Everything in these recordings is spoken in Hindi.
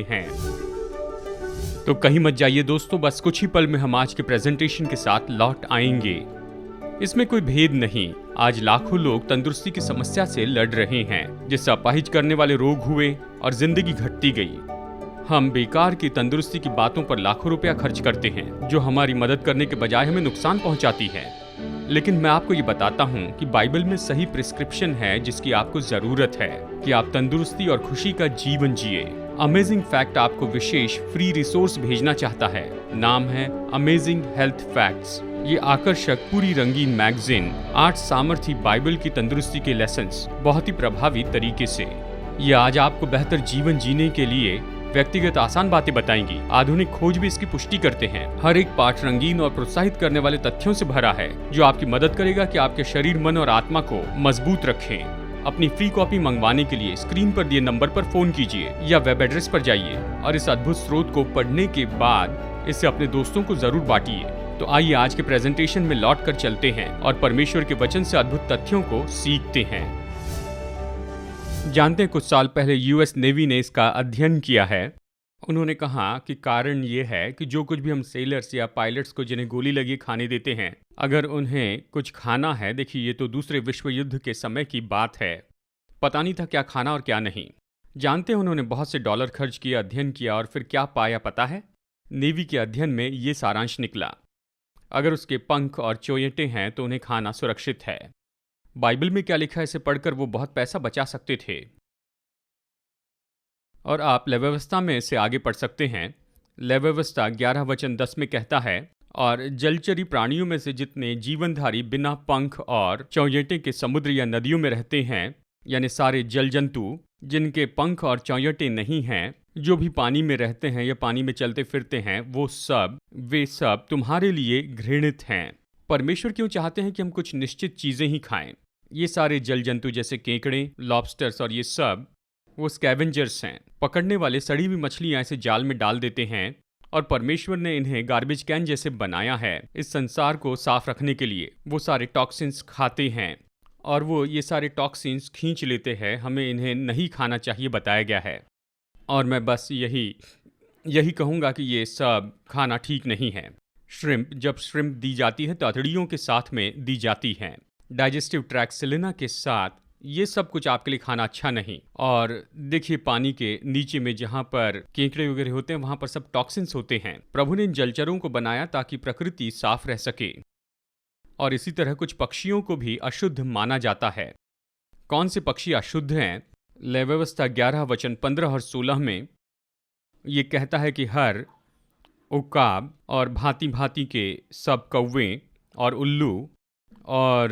हैं। तो कहीं मत जाइए दोस्तों, बस कुछ ही पल में हम आज के प्रेजेंटेशन के साथ लौट आएंगे। इसमें कोई भेद नहीं, आज लाखों लोग तंदुरुस्ती की समस्या से लड़ रहे हैं, जिससे अपाहिज करने वाले रोग हुए और जिंदगी घटती गई। हम बेकार की तंदुरुस्ती की बातों पर लाखों रुपया खर्च करते हैं, जो हमारी मदद करने के बजाय हमें नुकसान पहुंचाती है। लेकिन मैं आपको ये बताता हूँ कि बाइबल में सही प्रिस्क्रिप्शन है जिसकी आपको जरूरत है कि आप तंदुरुस्ती और खुशी का जीवन जिए। अमेजिंग फैक्ट आपको विशेष फ्री रिसोर्स भेजना चाहता है। नाम है अमेजिंग हेल्थ फैक्ट्स। ये आकर्षक पूरी रंगीन मैगजीन 8 सामर्थी बाइबल की तंदुरुस्ती के लेसन्स बहुत ही प्रभावी तरीके से। ये आज आपको बेहतर जीवन जीने के लिए व्यक्तिगत आसान बातें बताएंगी। आधुनिक खोज भी इसकी पुष्टि करते हैं। हर एक पाठ रंगीन और प्रोत्साहित करने वाले तथ्यों से भरा है, जो आपकी मदद करेगा कि आपके शरीर, मन और आत्मा को मजबूत रखें। अपनी फ्री कॉपी मंगवाने के लिए स्क्रीन पर दिए नंबर पर फोन कीजिए या वेब एड्रेस पर जाइए और इस अद्भुत स्रोत को पढ़ने के बाद इसे अपने दोस्तों को जरूर बांटिए। तो आइए आज के प्रेजेंटेशन में लौट कर चलते हैं और परमेश्वर के वचन से अद्भुत तथ्यों को सीखते हैं। जानते हैं, कुछ साल पहले यूएस नेवी ने इसका अध्ययन किया है। उन्होंने कहा कि कारण ये है कि जो कुछ भी हम सेलर्स या पायलट्स को जिन्हें गोली लगी खाने देते हैं, अगर उन्हें कुछ खाना है, देखिए ये तो दूसरे विश्व युद्ध के समय की बात है, पता नहीं था क्या खाना और क्या नहीं। जानते हैं, उन्होंने बहुत से डॉलर खर्च किया, अध्ययन किया और फिर क्या पाया पता है? नेवी के अध्ययन में ये सारांश निकला, अगर उसके पंख और चोयेटे हैं तो उन्हें खाना सुरक्षित है। बाइबल में क्या लिखा है इसे पढ़कर वो बहुत पैसा बचा सकते थे। और आप लेवी व्यवस्था में इसे आगे पढ़ सकते हैं। लेवी व्यवस्था 11:10 में कहता है, और जलचरी प्राणियों में से जितने जीवनधारी बिना पंख और चौयटे के समुद्र या नदियों में रहते हैं, यानी सारे जल जंतु जिनके पंख और चौयटे नहीं हैं, जो भी पानी में रहते हैं या पानी में चलते फिरते हैं, वे सब तुम्हारे लिए घृणित हैं। परमेश्वर क्यों चाहते हैं कि हम कुछ निश्चित चीजें ही खाएं? ये सारे जल जंतु जैसे केकड़े, लॉबस्टर्स और ये सब वो स्कैवेंजर्स हैं। पकड़ने वाले सड़ी हुई मछलियां ऐसे जाल में डाल देते हैं और परमेश्वर ने इन्हें गार्बेज कैन जैसे बनाया है इस संसार को साफ रखने के लिए। वो सारे टॉक्सिन्स खाते हैं और वो ये सारे टॉक्सिन्स खींच लेते हैं। हमें इन्हें नहीं खाना चाहिए बताया गया है। और मैं बस यही कहूँगा कि ये सब खाना ठीक नहीं है। जब श्रिम्प दी जाती है तो अतड़ियों के साथ में दी जाती हैं। डाइजेस्टिव ट्रैक्ट सेलेना के साथ ये सब कुछ आपके लिए खाना अच्छा नहीं। और देखिए, पानी के नीचे में जहाँ पर केकड़े वगैरह होते हैं वहाँ पर सब टॉक्सिन्स होते हैं। प्रभु ने इन जलचरों को बनाया ताकि प्रकृति साफ रह सके। और इसी तरह कुछ पक्षियों को भी अशुद्ध माना जाता है। कौन से पक्षी अशुद्ध हैं? लेवी व्यवस्था 11:15 और 16 में ये कहता है कि हर उकाब और भांति भांति के सब कौवे और उल्लू और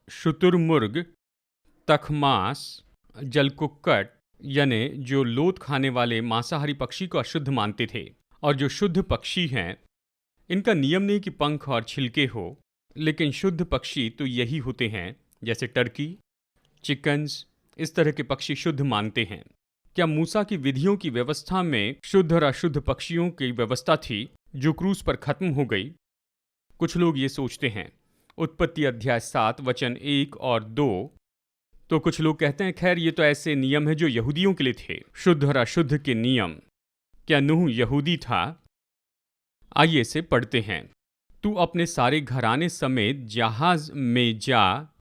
शुतुरमुर्ग, तखमास, जलकुक्कट, यानी जो लोथ खाने वाले मांसाहारी पक्षी को अशुद्ध मानते थे। और जो शुद्ध पक्षी हैं, इनका नियम नहीं कि पंख और छिलके हो, लेकिन शुद्ध पक्षी तो यही होते हैं, जैसे टर्की, चिकन्स, इस तरह के पक्षी शुद्ध मानते हैं। क्या मूसा की विधियों की व्यवस्था में शुद्ध और अशुद्ध पक्षियों की व्यवस्था थी, जो क्रूस पर खत्म हो गई? कुछ लोग ये सोचते हैं। उत्पत्ति अध्याय 7 वचन 1 और 2। तो कुछ लोग कहते हैं, खैर ये तो ऐसे नियम है जो यहूदियों के लिए थे, शुद्ध और अशुद्ध के नियम। क्या नूह यहूदी था? आइए इसे पढ़ते हैं। तू अपने सारे घराने समेत जहाज में जा,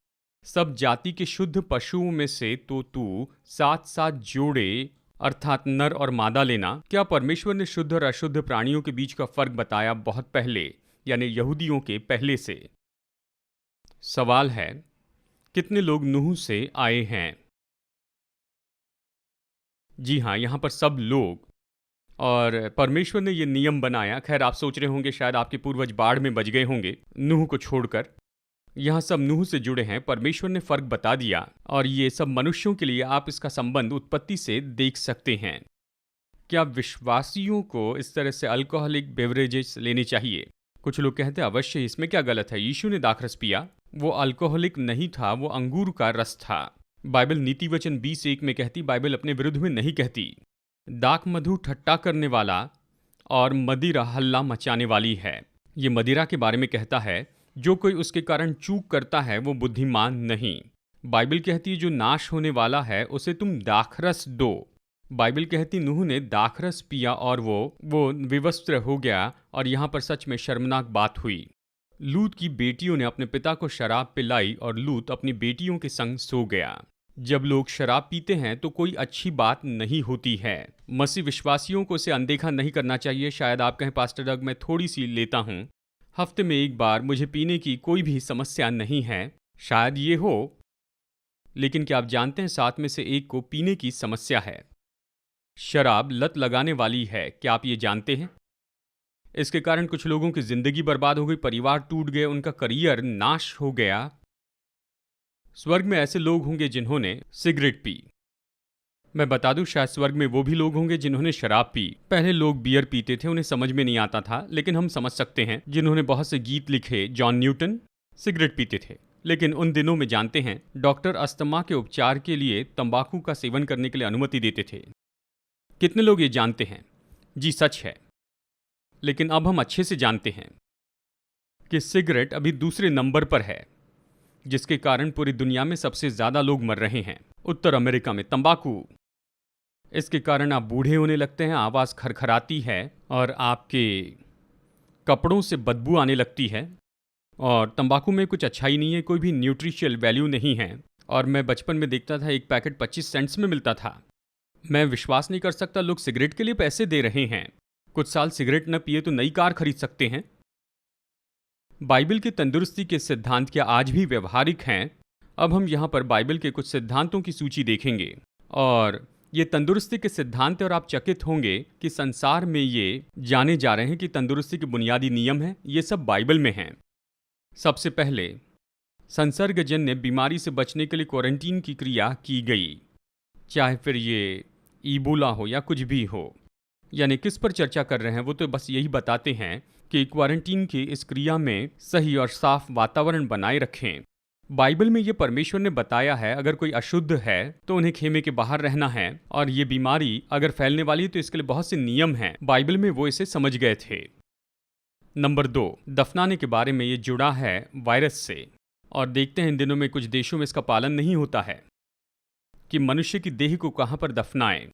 सब जाति के शुद्ध पशुओं में से तो तू 7-7 जोड़े अर्थात नर और मादा लेना। क्या परमेश्वर ने शुद्ध और अशुद्ध प्राणियों के बीच का फर्क बताया बहुत पहले, यानी यहूदियों के पहले से? सवाल है, कितने लोग नूह से आए हैं? जी हाँ, यहाँ पर सब लोग। और परमेश्वर ने ये नियम बनाया। खैर, आप सोच रहे होंगे शायद आपके पूर्वज बाढ़ में बच गए होंगे नूह को छोड़कर। यहाँ सब नूह से जुड़े हैं। परमेश्वर ने फर्क बता दिया और ये सब मनुष्यों के लिए आप इसका संबंध उत्पत्ति से देख सकते हैं। क्या विश्वासियों को इस तरह से अल्कोहलिक बेवरेजेस लेने चाहिए? कुछ लोग कहते हैं अवश्य, इसमें क्या गलत है? यीशु ने दाखरस पिया, वो अल्कोहलिक नहीं था, वो अंगूर का रस था। बाइबल नीति वचन 20:1 में कहती, बाइबल अपने विरुद्ध में नहीं कहती। दाक मधु ठट्टा करने वाला और मदिरा हल्ला मचाने वाली है। ये मदिरा के बारे में कहता है। जो कोई उसके कारण चूक करता है वो बुद्धिमान नहीं। बाइबल कहती है जो नाश होने वाला है उसे तुम दाखरस दो। बाइबल कहती नूह ने दाखरस पिया और वो विवस्त्र हो गया, और यहाँ पर सच में शर्मनाक बात हुई। लूत की बेटियों ने अपने पिता को शराब पिलाई और लूत अपनी बेटियों के संग सो गया। जब लोग शराब पीते हैं तो कोई अच्छी बात नहीं होती है। मसीह विश्वासियों को इसे अनदेखा नहीं करना चाहिए। शायद आप कहें पास्टर डग मैं थोड़ी सी लेता हूँ, हफ्ते में एक बार, मुझे पीने की कोई भी समस्या नहीं है। शायद ये हो, लेकिन क्या आप जानते हैं 7 में से एक को पीने की समस्या है। शराब लत लगाने वाली है, क्या आप ये जानते हैं? इसके कारण कुछ लोगों की जिंदगी बर्बाद हो गई, परिवार टूट गए, उनका करियर नाश हो गया। स्वर्ग में ऐसे लोग होंगे जिन्होंने सिगरेट पी। मैं बता दूं, शायद स्वर्ग में वो भी लोग होंगे जिन्होंने शराब पी। पहले लोग बियर पीते थे, उन्हें समझ में नहीं आता था, लेकिन हम समझ सकते हैं। जिन्होंने बहुत से गीत लिखे, जॉन न्यूटन, सिगरेट पीते थे। लेकिन उन दिनों में जानते हैं, डॉक्टर अस्थमा के उपचार के लिए तंबाकू का सेवन करने के लिए अनुमति देते थे। कितने लोग ये जानते हैं? जी सच है। लेकिन अब हम अच्छे से जानते हैं कि सिगरेट अभी दूसरे नंबर पर है, जिसके कारण पूरी दुनिया में सबसे ज्यादा लोग मर रहे हैं। उत्तर अमेरिका में तंबाकू, इसके कारण आप बूढ़े होने लगते हैं, आवाज खरखराती है और आपके कपड़ों से बदबू आने लगती है। और तंबाकू में कुछ अच्छाई नहीं है, कोई भी न्यूट्रिशियल वैल्यू नहीं है। और मैं बचपन में देखता था एक पैकेट 25 सेंट्स में मिलता था। मैं विश्वास नहीं कर सकता, लोग सिगरेट के लिए पैसे दे रहे हैं। कुछ साल सिगरेट न पिए तो नई कार खरीद सकते हैं। बाइबल के तंदुरुस्ती के सिद्धांत क्या आज भी व्यवहारिक हैं? अब हम यहाँ पर बाइबल के कुछ सिद्धांतों की सूची देखेंगे, और ये तंदुरुस्ती के सिद्धांत हैं, और आप चकित होंगे कि संसार में ये जाने जा रहे हैं कि तंदुरुस्ती के बुनियादी नियम हैं, ये सब बाइबल में हैं। सबसे पहले, संसर्गजन्य बीमारी से बचने के लिए क्वारंटीन की क्रिया की गई, चाहे फिर ये ईबोला हो या कुछ भी हो। यानी किस पर चर्चा कर रहे हैं? वो तो बस यही बताते हैं कि क्वारंटीन की इस क्रिया में सही और साफ वातावरण बनाए रखें। बाइबल में ये परमेश्वर ने बताया है, अगर कोई अशुद्ध है तो उन्हें खेमे के बाहर रहना है, और ये बीमारी अगर फैलने वाली है तो इसके लिए बहुत से नियम हैं। बाइबल में वो इसे समझ गए थे। नंबर 2, दफनाने के बारे में ये जुड़ा है वायरस से, और देखते हैं इन दिनों में कुछ देशों में इसका पालन नहीं होता है कि मनुष्य की देह को कहाँ पर दफनाएं।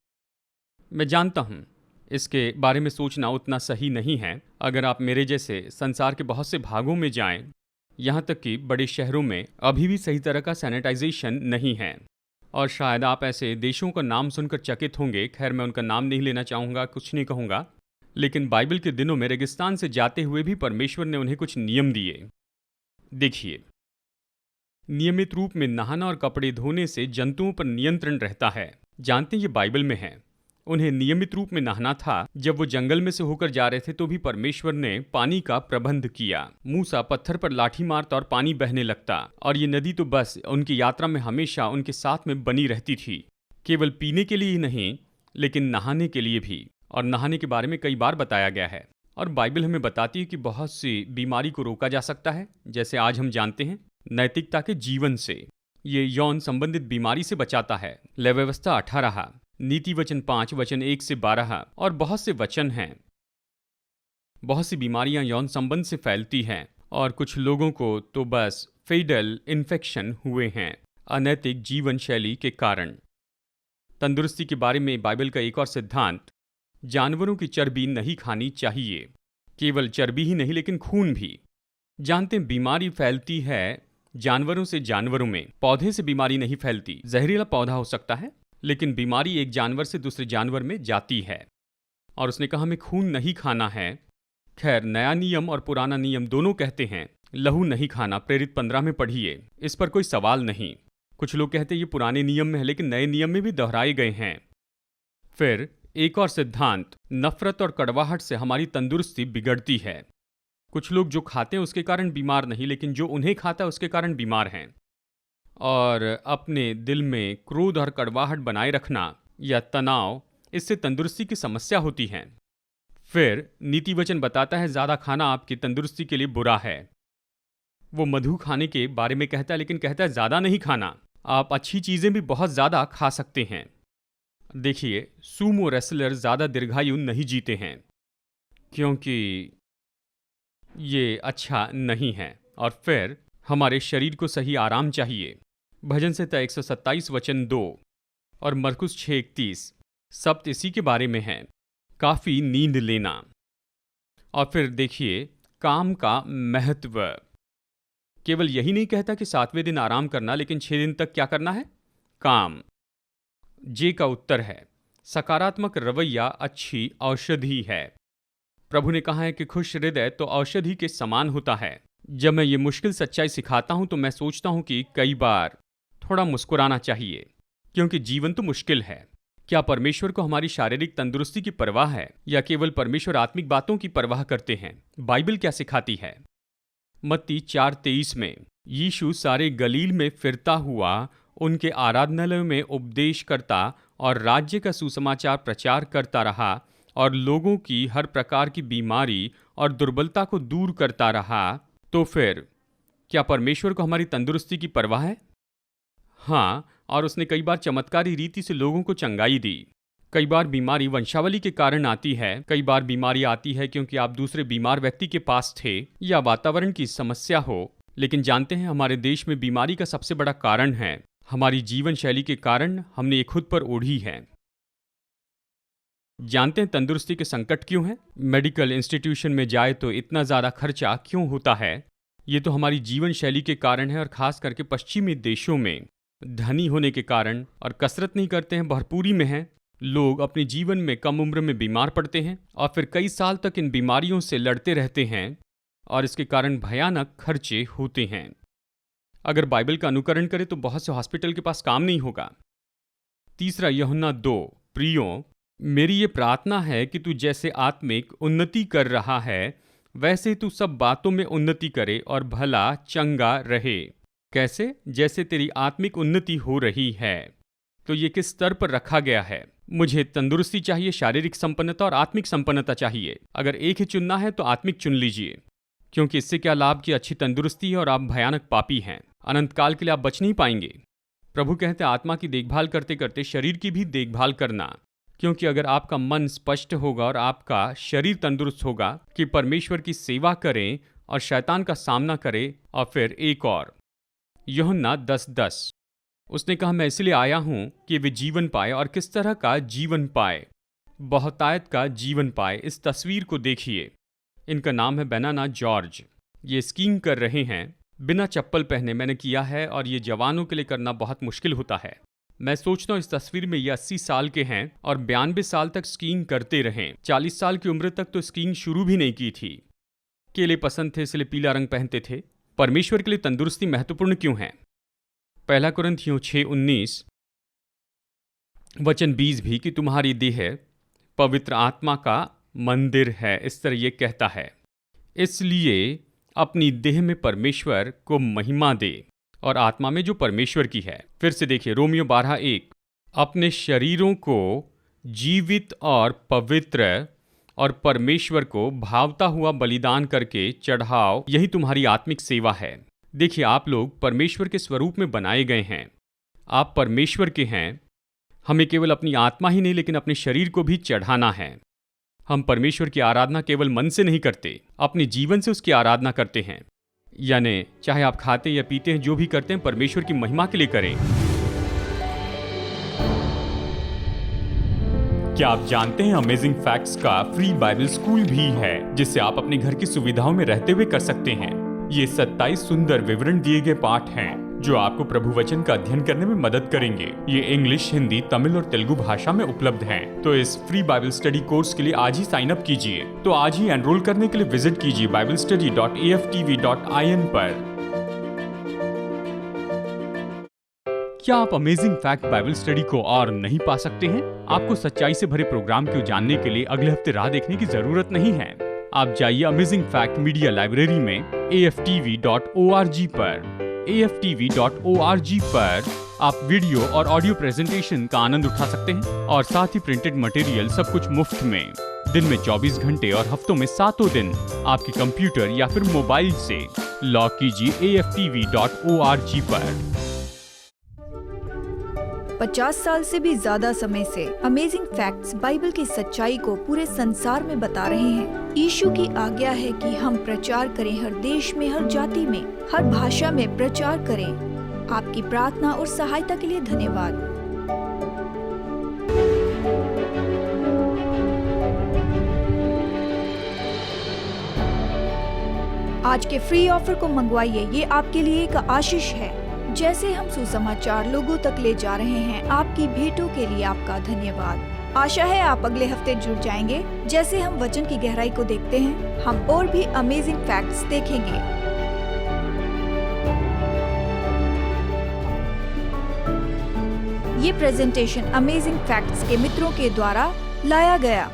मैं जानता हूँ इसके बारे में सोचना उतना सही नहीं है। अगर आप मेरे जैसे संसार के बहुत से भागों में जाएं, यहाँ तक कि बड़े शहरों में अभी भी सही तरह का सैनिटाइजेशन नहीं है, और शायद आप ऐसे देशों का नाम सुनकर चकित होंगे। खैर, मैं उनका नाम नहीं लेना चाहूँगा, कुछ नहीं कहूँगा, लेकिन बाइबल के दिनों में रेगिस्तान से जाते हुए भी परमेश्वर ने उन्हें कुछ नियम दिए। देखिए, नियमित रूप में नहाना और कपड़े धोने से जंतुओं पर नियंत्रण रहता है। जानते हैं ये बाइबल में है। उन्हें नियमित रूप में नहाना था। जब वो जंगल में से होकर जा रहे थे तो भी परमेश्वर ने पानी का प्रबंध किया। मूसा पत्थर पर लाठी मारता और पानी बहने लगता, और ये नदी तो बस उनकी यात्रा में हमेशा उनके साथ में बनी रहती थी, केवल पीने के लिए ही नहीं लेकिन नहाने के लिए भी। और नहाने के बारे में कई बार बताया गया है, और बाइबल हमें बताती है कि बहुत सी बीमारी को रोका जा सकता है, जैसे आज हम जानते हैं नैतिकता के जीवन से। ये यौन संबंधित बीमारी से बचाता है। लय व्यवस्था 18, नीति वचन 5 वचन 1 से 12, और बहुत से वचन हैं। बहुत सी बीमारियां यौन संबंध से फैलती हैं, और कुछ लोगों को तो बस फेटल इन्फेक्शन हुए हैं अनैतिक जीवन शैली के कारण। तंदुरुस्ती के बारे में बाइबल का एक और सिद्धांत, जानवरों की चर्बी नहीं खानी चाहिए। केवल चर्बी ही नहीं लेकिन खून भी। जानते हैं बीमारी फैलती है जानवरों से जानवरों में, पौधे से बीमारी नहीं फैलती। जहरीला पौधा हो सकता है, लेकिन बीमारी एक जानवर से दूसरे जानवर में जाती है। और उसने कहा हमें खून नहीं खाना है। खैर, नया नियम और पुराना नियम दोनों कहते हैं लहू नहीं खाना, प्रेरित 15 में पढ़िए, इस पर कोई सवाल नहीं। कुछ लोग कहते हैं ये पुराने नियम में है, लेकिन नए नियम में भी दोहराए गए हैं। फिर एक और सिद्धांत, नफरत और कड़वाहट से हमारी तंदुरुस्ती बिगड़ती है। कुछ लोग जो खाते हैं उसके कारण बीमार नहीं, लेकिन जो उन्हें खाता है उसके कारण बीमार हैं। और अपने दिल में क्रोध और कड़वाहट बनाए रखना या तनाव, इससे तंदुरुस्ती की समस्या होती है। फिर नीति वचन बताता है ज़्यादा खाना आपकी तंदुरुस्ती के लिए बुरा है। वो मधु खाने के बारे में कहता है, लेकिन कहता है ज़्यादा नहीं खाना। आप अच्छी चीज़ें भी बहुत ज़्यादा खा सकते हैं। देखिए, सूमो रेसलर ज़्यादा दीर्घायु नहीं जीते हैं, क्योंकि ये अच्छा नहीं है। और फिर हमारे शरीर को सही आराम चाहिए। भजन संहिता 127 वचन 2 और मरकुस 6:31, सब इसी के बारे में है, काफ़ी नींद लेना। और फिर देखिए काम का महत्व। केवल यही नहीं कहता कि 7वें दिन आराम करना, लेकिन 6 दिन तक क्या करना है? काम। जे का उत्तर है सकारात्मक रवैया अच्छी औषधि है। प्रभु ने कहा है कि खुश हृदय तो औषधि के समान होता है। जब मैं ये मुश्किल सच्चाई सिखाता हूं तो मैं सोचता हूं कि कई बार थोड़ा मुस्कुराना चाहिए, क्योंकि जीवन तो मुश्किल है। क्या परमेश्वर को हमारी शारीरिक तंदुरुस्ती की परवाह है, या केवल परमेश्वर आत्मिक बातों की परवाह करते हैं? बाइबल क्या सिखाती है? मत्ती 4:23 में यीशु सारे गलील में फिरता हुआ उनके आराधनालयों में उपदेश करता और राज्य का सुसमाचार प्रचार करता रहा और लोगों की हर प्रकार की बीमारी और दुर्बलता को दूर करता रहा। तो फिर क्या परमेश्वर को हमारी तंदुरुस्ती की परवाह है? हाँ, और उसने कई बार चमत्कारी रीति से लोगों को चंगाई दी। कई बार बीमारी वंशावली के कारण आती है, कई बार बीमारी आती है क्योंकि आप दूसरे बीमार व्यक्ति के पास थे या वातावरण की समस्या हो। लेकिन जानते हैं हमारे देश में बीमारी का सबसे बड़ा कारण है हमारी जीवन शैली के कारण हमने ये खुद पर ओढ़ी है। जानते हैं तंदुरुस्ती के संकट क्यों है? मेडिकल इंस्टीट्यूशन में जाए तो इतना ज़्यादा खर्चा क्यों होता है? ये तो हमारी जीवन शैली के कारण है, और खास करके पश्चिमी देशों में धनी होने के कारण, और कसरत नहीं करते हैं, भरपूरी में हैं। लोग अपने जीवन में कम उम्र में बीमार पड़ते हैं और फिर कई साल तक इन बीमारियों से लड़ते रहते हैं, और इसके कारण भयानक खर्चे होते हैं। अगर बाइबल का अनुकरण करें तो बहुत से हॉस्पिटल के पास काम नहीं होगा। तीसरा यूहन्ना 2, प्रियो, मेरी ये प्रार्थना है कि तू जैसे आत्मिक उन्नति कर रहा है वैसे तू सब बातों में उन्नति करे और भला चंगा रहे। कैसे? जैसे तेरी आत्मिक उन्नति हो रही है। तो ये किस स्तर पर रखा गया है? मुझे तंदुरुस्ती चाहिए, शारीरिक संपन्नता और आत्मिक संपन्नता चाहिए। अगर एक ही चुनना है तो आत्मिक चुन लीजिए, क्योंकि इससे क्या लाभ की अच्छी तंदुरुस्ती है और आप भयानक पापी हैं। अनंत काल के लिए आप बच नहीं पाएंगे। प्रभु कहते हैं आत्मा की देखभाल करते करते शरीर की भी देखभाल करना, क्योंकि अगर आपका मन स्पष्ट होगा और आपका शरीर तंदुरुस्त होगा कि परमेश्वर की सेवा करें और शैतान का सामना करें। और फिर एक और यूहन्ना 10:10, उसने कहा मैं इसलिए आया हूं कि वे जीवन पाए, और किस तरह का जीवन पाए? बहुतायत का जीवन पाए। इस तस्वीर को देखिए, इनका नाम है बनाना जॉर्ज। ये स्कीइंग कर रहे हैं बिना चप्पल पहने। मैंने किया है और ये जवानों के लिए करना बहुत मुश्किल होता है। मैं सोचता हूँ इस तस्वीर में ये 80 साल के हैं और 92 साल तक स्कीइंग करते रहे। 40 साल की उम्र तक तो स्कीइंग शुरू भी नहीं की थी। केले पसंद थे इसलिए पीला रंग पहनते थे। परमेश्वर के लिए तंदुरुस्ती महत्वपूर्ण क्यों है? 1 कुरिन्थियों 6:19 वचन 20 भी कि तुम्हारी देह पवित्र आत्मा का मंदिर है, इस तरह ये कहता है। इसलिए अपनी देह में परमेश्वर को महिमा दे और आत्मा में जो परमेश्वर की है। फिर से देखिए रोमियो 12:1, अपने शरीरों को जीवित और पवित्र और परमेश्वर को भावता हुआ बलिदान करके चढ़ाओ, यही तुम्हारी आत्मिक सेवा है। देखिए आप लोग परमेश्वर के स्वरूप में बनाए गए हैं। आप परमेश्वर के हैं। हमें केवल अपनी आत्मा ही नहीं लेकिन अपने शरीर को भी चढ़ाना है। हम परमेश्वर की आराधना केवल मन से नहीं करते, अपने जीवन से उसकी आराधना करते हैं। यानी चाहे आप खाते या पीते हैं, जो भी करते हैं परमेश्वर की महिमा के लिए करें। क्या आप जानते हैं अमेजिंग फैक्ट्स का फ्री बाइबल स्कूल भी है, जिससे आप अपने घर की सुविधाओं में रहते हुए कर सकते हैं। ये 27 सुंदर विवरण दिए गए पाठ हैं जो आपको प्रभु वचन का अध्ययन करने में मदद करेंगे। ये इंग्लिश, हिंदी, तमिल और तेलुगु भाषा में उपलब्ध हैं। तो इस फ्री बाइबल स्टडी कोर्स के लिए आज ही साइन अप कीजिए। तो आज ही एनरोल करने के लिए विजिट कीजिए biblestudy.aftv.in पर। क्या आप अमेजिंग फैक्ट बाइबल स्टडी को और नहीं पा सकते हैं? आपको सच्चाई से भरे प्रोग्राम को जानने के लिए अगले हफ्ते राह देखने की जरूरत नहीं है। आप जाइए अमेजिंग फैक्ट मीडिया लाइब्रेरी में aftv.org पर। aftv.org पर आप वीडियो और ऑडियो प्रेजेंटेशन का आनंद उठा सकते हैं और साथ ही प्रिंटेड मटेरियल सब कुछ मुफ्त में। दिन में 24 घंटे और हफ्तों में 7 दिन आपके कंप्यूटर या फिर मोबाइल से लॉग कीजिए aftv.org पर। 50 साल से भी ज्यादा समय से अमेजिंग फैक्ट्स बाइबल की सच्चाई को पूरे संसार में बता रहे हैं। यीशु की आज्ञा है कि हम प्रचार करें, हर देश में, हर जाति में, हर भाषा में प्रचार करें। आपकी प्रार्थना और सहायता के लिए धन्यवाद। आज के फ्री ऑफर को मंगवाइए, ये आपके लिए एक आशीष है। जैसे हम सुसमाचार लोगों तक ले जा रहे हैं, आपकी भेंटों के लिए आपका धन्यवाद। आशा है आप अगले हफ्ते जुड़ जाएंगे। जैसे हम वचन की गहराई को देखते हैं, हम और भी अमेजिंग फैक्ट्स देखेंगे। ये प्रेजेंटेशन अमेजिंग फैक्ट्स के मित्रों के द्वारा लाया गया।